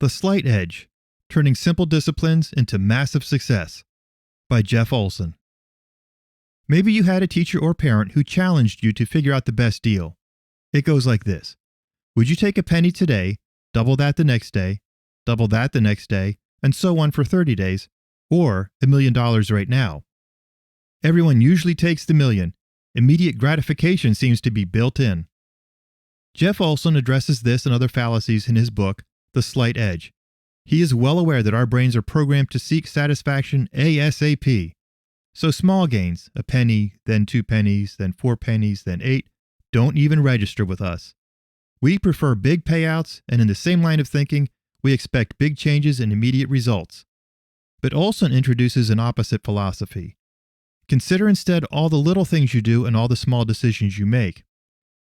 The Slight Edge, Turning Simple Disciplines into Massive Success by Jeff Olson. Maybe you had a teacher or parent who challenged you to figure out the best deal. It goes like this. Would you take a penny today, double that the next day, double that the next day, and so on for 30 days, or $1 million right now? Everyone usually takes the million. Immediate gratification seems to be built in. Jeff Olson addresses this and other fallacies in his book, The Slight Edge. He is well aware that our brains are programmed to seek satisfaction ASAP. So small gains, a penny, then 2 pennies, then 4 pennies, then 8, don't even register with us. We prefer big payouts, and in the same line of thinking, we expect big changes and immediate results. But Olson introduces an opposite philosophy. Consider instead all the little things you do and all the small decisions you make.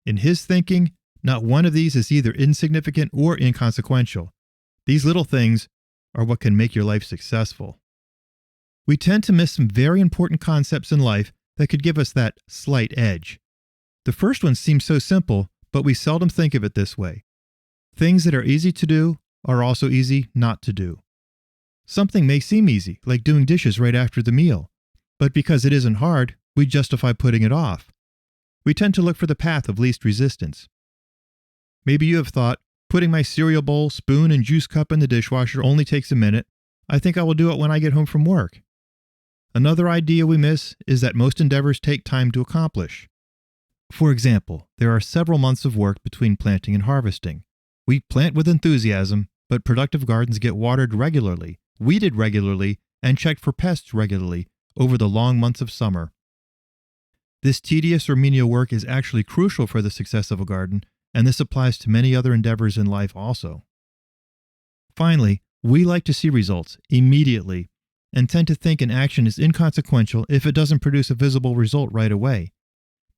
In his thinking, not one of these is either insignificant or inconsequential. These little things are what can make your life successful. We tend to miss some very important concepts in life that could give us that slight edge. The first one seems so simple, but we seldom think of it this way. Things that are easy to do are also easy not to do. Something may seem easy, like doing dishes right after the meal, but because it isn't hard, we justify putting it off. We tend to look for the path of least resistance. Maybe you have thought, putting my cereal bowl, spoon, and juice cup in the dishwasher only takes a minute. I think I will do it when I get home from work. Another idea we miss is that most endeavors take time to accomplish. For example, there are several months of work between planting and harvesting. We plant with enthusiasm, but productive gardens get watered regularly, weeded regularly, and checked for pests regularly over the long months of summer. This tedious or menial work is actually crucial for the success of a garden, and this applies to many other endeavors in life also. Finally, we like to see results immediately and tend to think an action is inconsequential if it doesn't produce a visible result right away.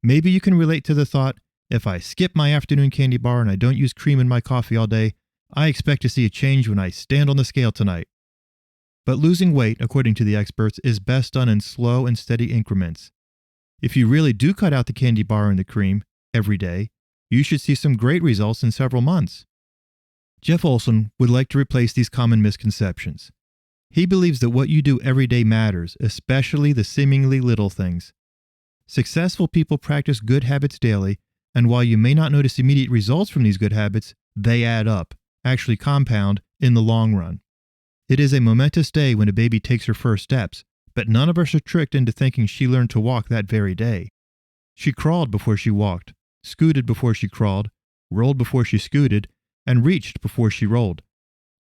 Maybe you can relate to the thought, if I skip my afternoon candy bar and I don't use cream in my coffee all day, I expect to see a change when I stand on the scale tonight. But losing weight, according to the experts, is best done in slow and steady increments. If you really do cut out the candy bar and the cream every day, you should see some great results in several months. Jeff Olson would like to replace these common misconceptions. He believes that what you do every day matters, especially the seemingly little things. Successful people practice good habits daily, and while you may not notice immediate results from these good habits, they add up, actually compound, in the long run. It is a momentous day when a baby takes her first steps, but none of us are tricked into thinking she learned to walk that very day. She crawled before she walked, scooted before she crawled, rolled before she scooted, and reached before she rolled.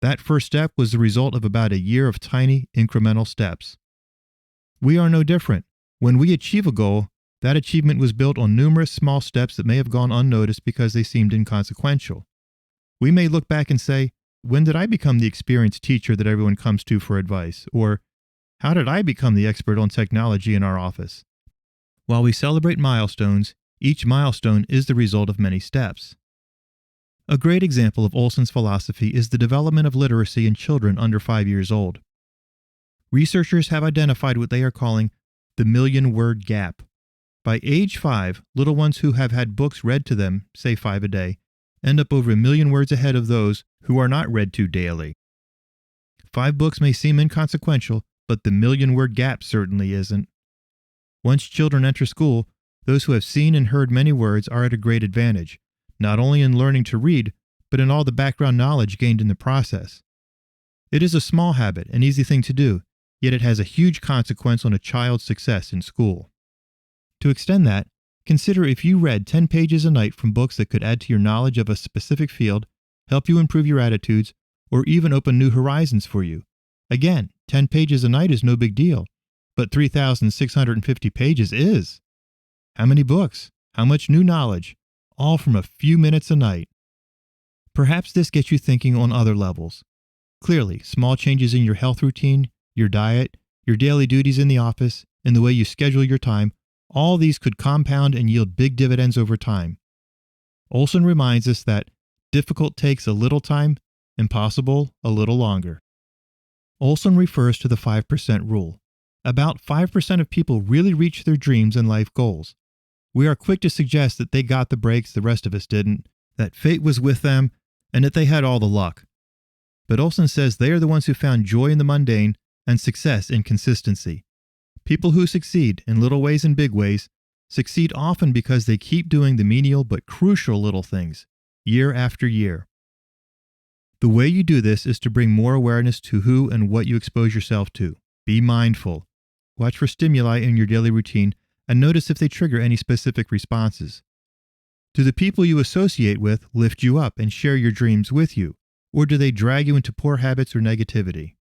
That first step was the result of about a year of tiny, incremental steps. We are no different. When we achieve a goal, that achievement was built on numerous small steps that may have gone unnoticed because they seemed inconsequential. We may look back and say, when did I become the experienced teacher that everyone comes to for advice? Or, how did I become the expert on technology in our office? While we celebrate milestones, each milestone is the result of many steps. A great example of Olson's philosophy is the development of literacy in children under 5 years old. Researchers have identified what they are calling the million-word gap. By age 5, little ones who have had books read to them, say 5 a day, end up over 1 million words ahead of those who are not read to daily. 5 books may seem inconsequential, but the million-word gap certainly isn't. Once children enter school, those who have seen and heard many words are at a great advantage, not only in learning to read, but in all the background knowledge gained in the process. It is a small habit, an easy thing to do, yet it has a huge consequence on a child's success in school. To extend that, consider if you read 10 pages a night from books that could add to your knowledge of a specific field, help you improve your attitudes, or even open new horizons for you. Again, 10 pages a night is no big deal, but 3,650 pages is. How many books? How much new knowledge? All from a few minutes a night. Perhaps this gets you thinking on other levels. Clearly, small changes in your health routine, your diet, your daily duties in the office, and the way you schedule your time, all these could compound and yield big dividends over time. Olson reminds us that difficult takes a little time, impossible a little longer. Olson refers to the 5% rule. About 5% of people really reach their dreams and life goals. We are quick to suggest that they got the breaks the rest of us didn't, that fate was with them, and that they had all the luck. But Olson says they are the ones who found joy in the mundane and success in consistency. People who succeed in little ways and big ways succeed often because they keep doing the menial but crucial little things, year after year. The way you do this is to bring more awareness to who and what you expose yourself to. Be mindful. Watch for stimuli in your daily routine and notice if they trigger any specific responses. Do the people you associate with lift you up and share your dreams with you, or do they drag you into poor habits or negativity?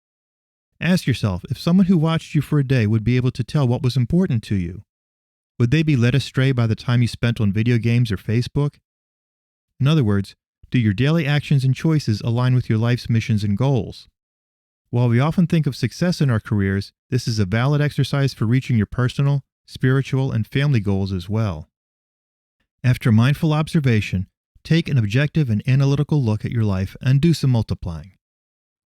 Ask yourself if someone who watched you for a day would be able to tell what was important to you. Would they be led astray by the time you spent on video games or Facebook? In other words, do your daily actions and choices align with your life's missions and goals? While we often think of success in our careers, this is a valid exercise for reaching your personal, spiritual, and family goals as well. After mindful observation, take an objective and analytical look at your life and do some multiplying.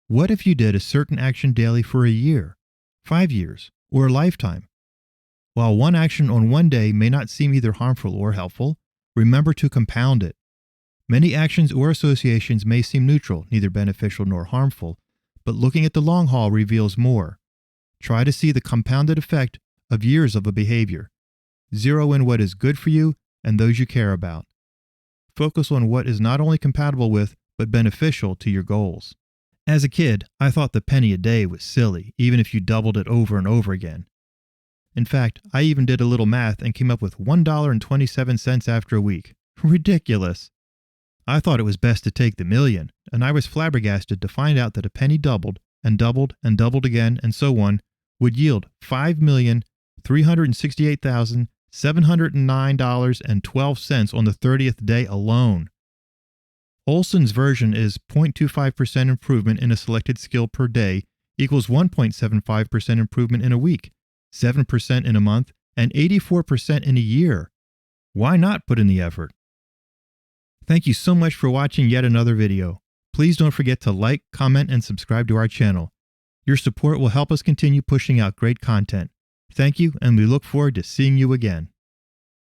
What if you did a certain action daily for a year, 5 years, or a lifetime? While one action on one day may not seem either harmful or helpful, remember to compound it. Many actions or associations may seem neutral, neither beneficial nor harmful, but looking at the long haul reveals more. Try to see the compounded effect of years of a behavior. Zero in what is good for you and those you care about. Focus on what is not only compatible with, but beneficial to your goals. As a kid, I thought the penny a day was silly, even if you doubled it over and over again. In fact, I even did a little math and came up with $1.27 after a week. Ridiculous! I thought it was best to take the million, and I was flabbergasted to find out that a penny doubled and doubled and doubled again and so on would yield $5,368,709.12 on the 30th day alone. Olson's version is 0.25% improvement in a selected skill per day equals 1.75% improvement in a week, 7% in a month, and 84% in a year. Why not put in the effort? Thank you so much for watching yet another video. Please don't forget to like, comment, and subscribe to our channel. Your support will help us continue pushing out great content. Thank you, and we look forward to seeing you again.